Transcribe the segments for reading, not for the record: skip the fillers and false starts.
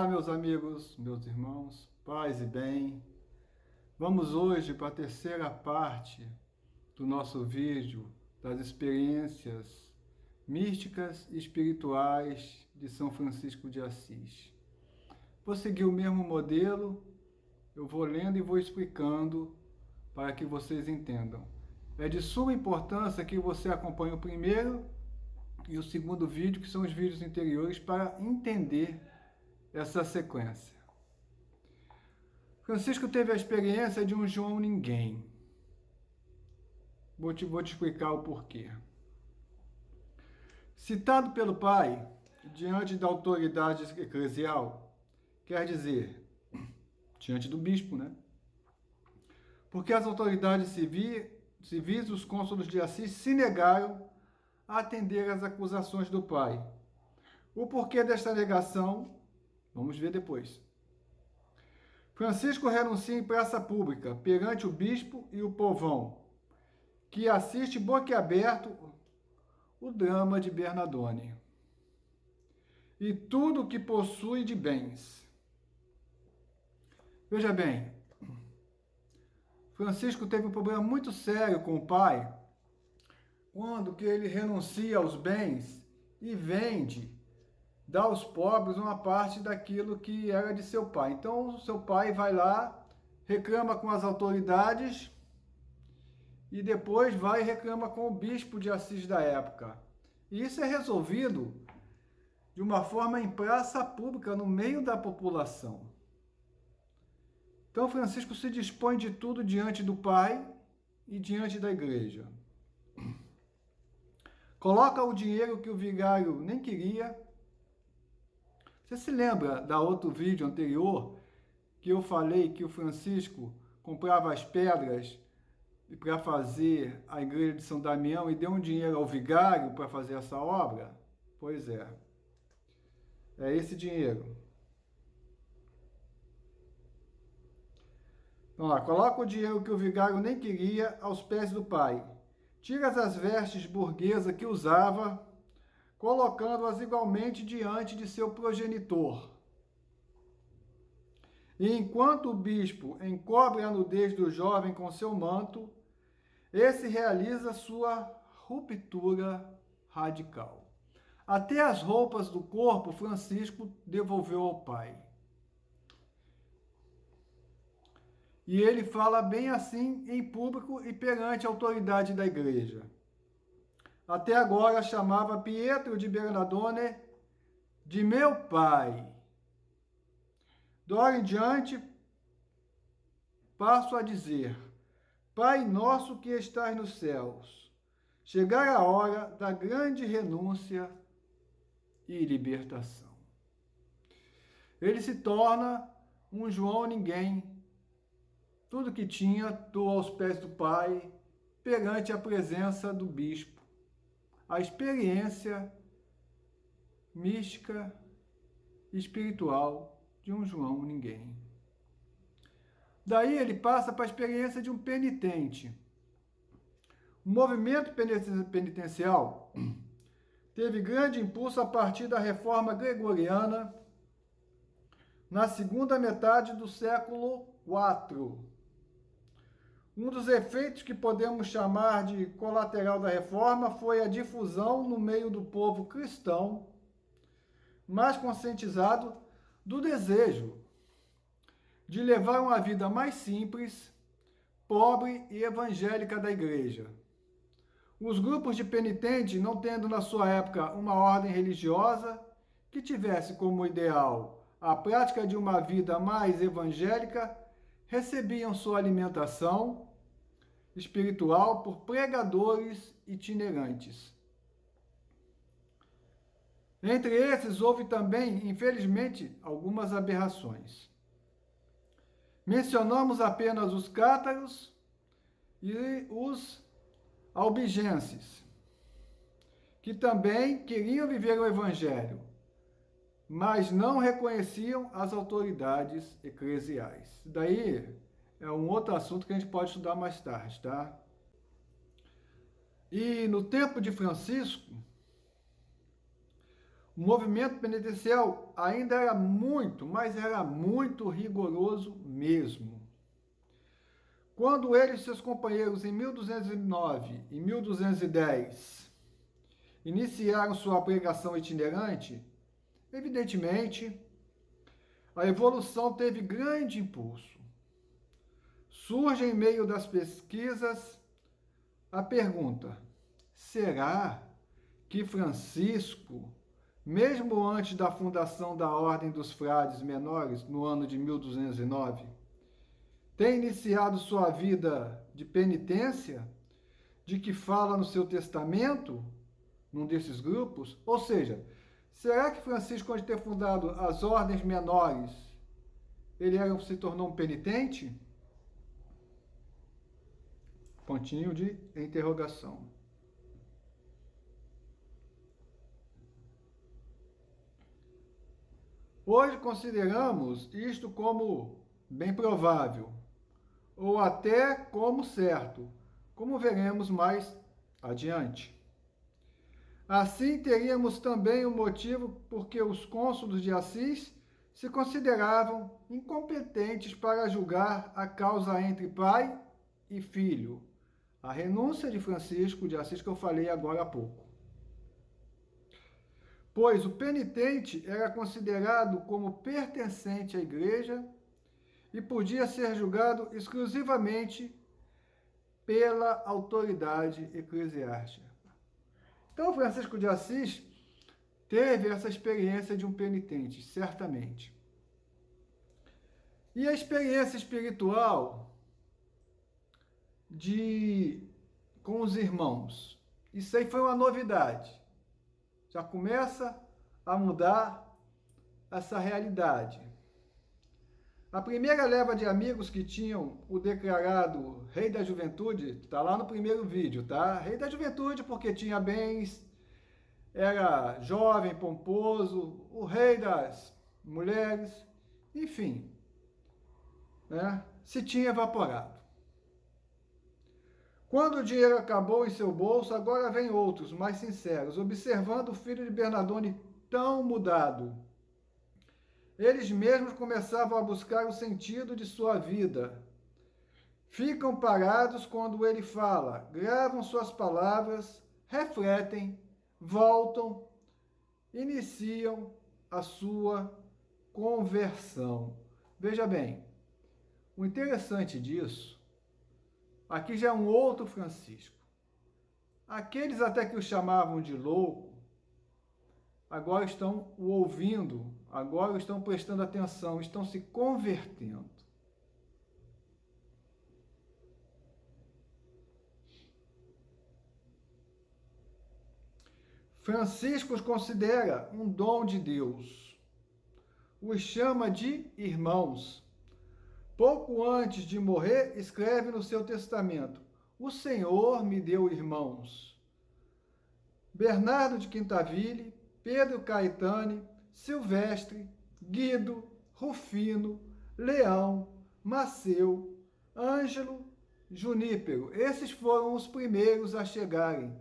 Olá, meus amigos, meus irmãos, paz e bem. Vamos hoje para a terceira parte do nosso vídeo das experiências místicas e espirituais de São Francisco de Assis. Vou seguir o mesmo modelo, eu vou lendo e vou explicando para que vocês entendam. É de suma importância que você acompanhe o primeiro e o segundo vídeo, que são os vídeos anteriores, para entender essa sequência. Francisco teve a experiência de um João Ninguém. Vou te explicar o porquê. Citado pelo pai, diante da autoridade eclesial, quer dizer, diante do bispo, né? Porque as autoridades civis, os cônsulos de Assis, se negaram a atender às acusações do pai. O porquê desta negação, vamos ver depois. Francisco renuncia em praça pública, perante o bispo e o povão, que assiste boquiaberto o drama de Bernardone e tudo o que possui de bens. Veja bem, Francisco teve um problema muito sério com o pai, quando que ele renuncia aos bens e vende, dá aos pobres uma parte daquilo que era de seu pai. Então, o seu pai vai lá, reclama com as autoridades e depois vai e reclama com o bispo de Assis da época. E isso é resolvido de uma forma em praça pública, no meio da população. Então, Francisco se dispõe de tudo diante do pai e diante da igreja. Coloca o dinheiro que o vigário nem queria. Você se lembra da outro vídeo anterior que eu falei que o Francisco comprava as pedras para fazer a igreja de São Damião e deu um dinheiro ao vigário para fazer essa obra? Pois é. É esse dinheiro. Então, lá, coloca o dinheiro que o vigário nem queria aos pés do pai. Tira as vestes burguesas que usava, colocando-as igualmente diante de seu progenitor. E enquanto o bispo encobre a nudez do jovem com seu manto, esse realiza sua ruptura radical. Até as roupas do corpo, Francisco devolveu ao pai. E ele fala bem assim em público e perante a autoridade da igreja. Até agora chamava Pietro de Bernardone de meu pai. De hora em diante, passo a dizer: Pai nosso que estás nos céus, chegar a hora da grande renúncia e libertação. Ele se torna um João Ninguém. Tudo que tinha, doou aos pés do pai, perante a presença do bispo. A experiência mística e espiritual de um João Ninguém. Daí ele passa para a experiência de um penitente. O movimento penitencial teve grande impulso a partir da reforma gregoriana na segunda metade do século IV. Um dos efeitos que podemos chamar de colateral da reforma foi a difusão no meio do povo cristão, mais conscientizado, do desejo de levar uma vida mais simples, pobre e evangélica da igreja. Os grupos de penitentes, não tendo na sua época uma ordem religiosa que tivesse como ideal a prática de uma vida mais evangélica, recebiam sua alimentação espiritual por pregadores itinerantes. Entre esses, houve também, infelizmente, algumas aberrações. Mencionamos apenas os cátaros e os albigenses, que também queriam viver o evangelho, mas não reconheciam as autoridades eclesiais. Daí é um outro assunto que a gente pode estudar mais tarde, tá? E no tempo de Francisco, O movimento penitencial ainda era muito, mas era muito rigoroso mesmo. Quando ele e seus companheiros, em 1209 e 1210, iniciaram sua pregação itinerante, evidentemente, a evolução teve grande impulso. Surge em meio das pesquisas a pergunta: será que Francisco, mesmo antes da fundação da Ordem dos Frades Menores, no ano de 1209, tem iniciado sua vida de penitência, de que fala no seu testamento, num desses grupos? Ou seja, será que Francisco, antes de ter fundado as Ordens Menores, ele se tornou um penitente? Pontinho de interrogação. Hoje consideramos isto como bem provável, ou até como certo, como veremos mais adiante. Assim, teríamos também o motivo porque os cônsulos de Assis se consideravam incompetentes para julgar a causa entre pai e filho, a renúncia de Francisco de Assis que eu falei agora há pouco. Pois o penitente era considerado como pertencente à igreja e podia ser julgado exclusivamente pela autoridade eclesiástica. Então, Francisco de Assis teve essa experiência de um penitente, certamente. E a experiência espiritual com os irmãos. Isso aí foi uma novidade. Já começa a mudar essa realidade. A primeira leva de amigos que tinham o declarado rei da juventude, está lá no primeiro vídeo, tá? Rei da juventude porque tinha bens, era jovem, pomposo, o rei das mulheres, enfim, né? Se tinha evaporado. Quando o dinheiro acabou em seu bolso, agora vem outros, mais sinceros, observando o filho de Bernardone tão mudado. Eles mesmos começavam a buscar o sentido de sua vida. Ficam parados quando ele fala, gravam suas palavras, refletem, voltam, iniciam a sua conversão. Veja bem, o interessante disso, aqui já é um outro Francisco. Aqueles até que o chamavam de louco, agora estão o ouvindo, agora estão prestando atenção, estão se convertendo. Francisco os considera um dom de Deus. Os chama de irmãos. Pouco antes de morrer, escreve no seu testamento: o Senhor me deu irmãos. Bernardo de Quintaville, Pedro Caetani, Silvestre, Guido, Rufino, Leão, Maceu, Ângelo, Junípero. Esses foram os primeiros a chegarem.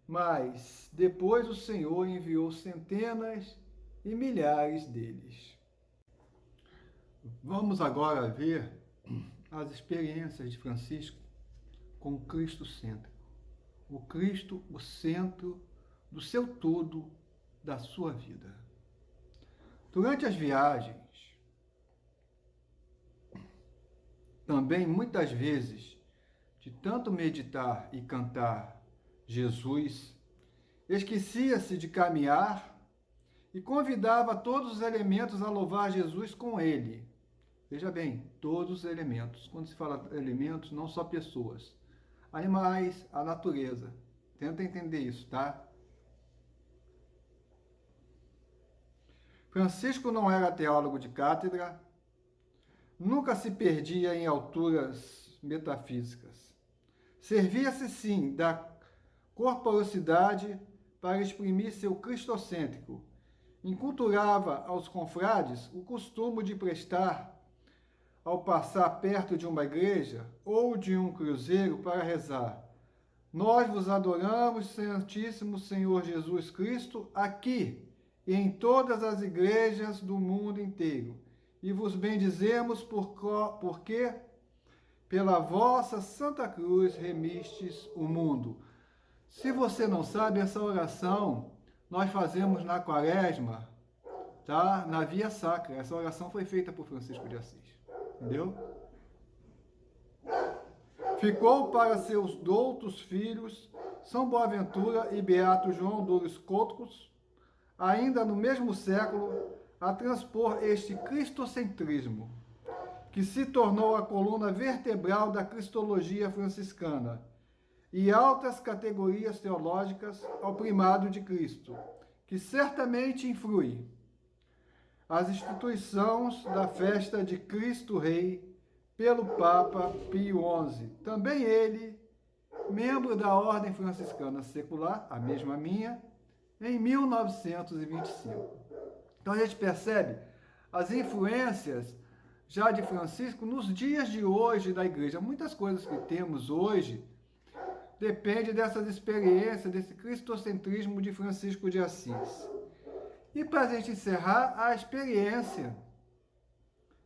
Mas depois o Senhor enviou centenas e milhares deles. Vamos agora ver as experiências de Francisco com o Cristo cêntrico. O Cristo, o centro do seu todo, da sua vida. Durante as viagens, também muitas vezes, de tanto meditar e cantar Jesus, esquecia-se de caminhar e convidava todos os elementos a louvar Jesus com ele. Veja bem, todos os elementos. Quando se fala elementos, não só pessoas. Animais, a natureza. Tenta entender isso, tá? Francisco não era teólogo de cátedra, nunca se perdia em alturas metafísicas. Servia-se, sim, da corporosidade para exprimir seu cristocêntrico. Inculturava aos confrades o costume de prestar, ao passar perto de uma igreja ou de um cruzeiro, para rezar: nós vos adoramos, Santíssimo Senhor Jesus Cristo, aqui e em todas as igrejas do mundo inteiro. E vos bendizemos porque pela vossa Santa Cruz remistes o mundo. Se você não sabe, essa oração nós fazemos na Quaresma, tá? Na Via Sacra. Essa oração foi feita por Francisco de Assis. Entendeu? Ficou para seus doutos filhos, São Boaventura e Beato João Douros Coutos, ainda no mesmo século, a transpor este cristocentrismo, que se tornou a coluna vertebral da cristologia franciscana, e altas categorias teológicas ao primado de Cristo, que certamente influi as instituições da festa de Cristo Rei pelo Papa Pio XI. Também ele, membro da Ordem Franciscana Secular, a mesma minha, em 1925. Então a gente percebe as influências já de Francisco nos dias de hoje da igreja. Muitas coisas que temos hoje dependem dessas experiências, desse cristocentrismo de Francisco de Assis. E para a gente encerrar, a experiência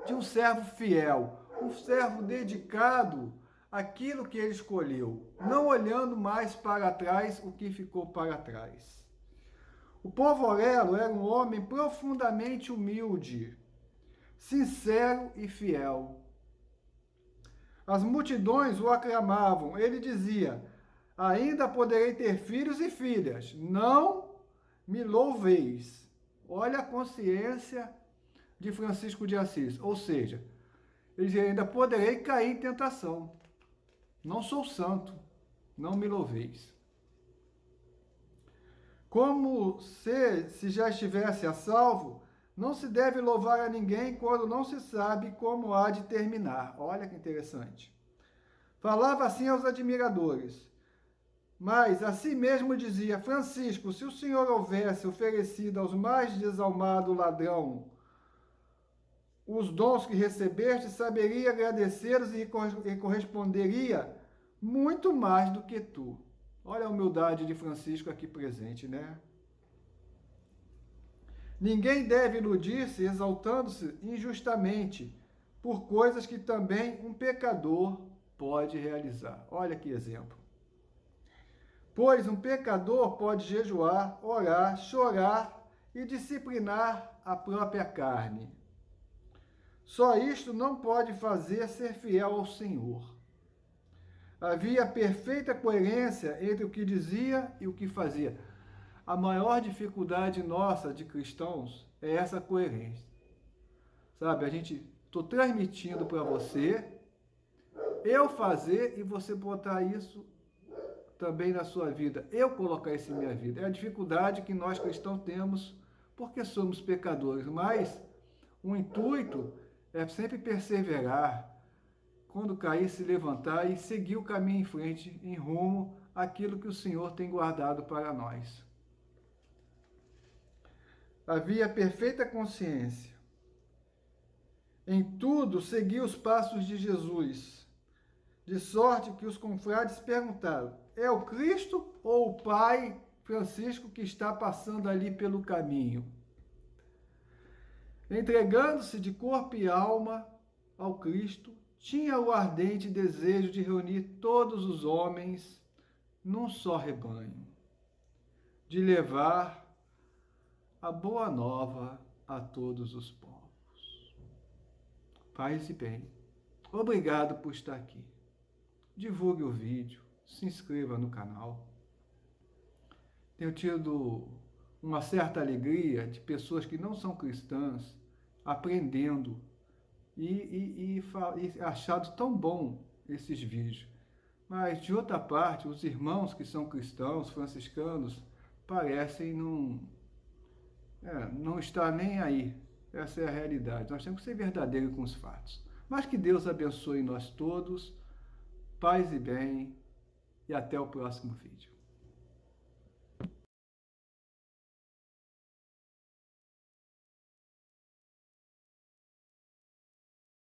de um servo fiel, um servo dedicado àquilo que ele escolheu, não olhando mais para trás o que ficou para trás. O Povo Aurélio era um homem profundamente humilde, sincero e fiel. As multidões o aclamavam. Ele dizia: ainda poderei ter filhos e filhas, não me louveis. Olha a consciência de Francisco de Assis. Ou seja, ele dizia: ainda poderei cair em tentação. Não sou santo, não me louveis. Como se já estivesse a salvo, não se deve louvar a ninguém quando não se sabe como há de terminar. Olha que interessante. Falava assim aos admiradores, mas a si mesmo dizia: Francisco, se o senhor houvesse oferecido aos mais desalmados ladrão os dons que recebeste, saberia agradecê-los e corresponderia muito mais do que tu. Olha a humildade de Francisco aqui presente, né? Ninguém deve iludir-se exaltando-se injustamente por coisas que também um pecador pode realizar. Olha que exemplo. Pois um pecador pode jejuar, orar, chorar e disciplinar a própria carne. Só isto não pode fazer ser fiel ao Senhor. Havia perfeita coerência entre o que dizia e o que fazia. A maior dificuldade nossa de cristãos é essa coerência. Sabe, estou transmitindo para você, eu fazer e você botar isso também na sua vida. Eu colocar isso em minha vida. É a dificuldade que nós cristãos temos porque somos pecadores. Mas o intuito é sempre perseverar. Quando cair, se levantar e seguir o caminho em frente, em rumo àquilo que o Senhor tem guardado para nós. Havia perfeita consciência. Em tudo, seguia os passos de Jesus, de sorte que os confrades perguntaram: é o Cristo ou o Pai Francisco que está passando ali pelo caminho? Entregando-se de corpo e alma ao Cristo, tinha o ardente desejo de reunir todos os homens num só rebanho, de levar a boa nova a todos os povos. Paz e bem. Obrigado por estar aqui. Divulgue o vídeo, se inscreva no canal. Tenho tido uma certa alegria de pessoas que não são cristãs aprendendo e achado tão bom esses vídeos. Mas, de outra parte, os irmãos que são cristãos, franciscanos, parecem não estar nem aí. Essa é a realidade. Nós temos que ser verdadeiros com os fatos. Mas que Deus abençoe nós todos, paz e bem, e até o próximo vídeo.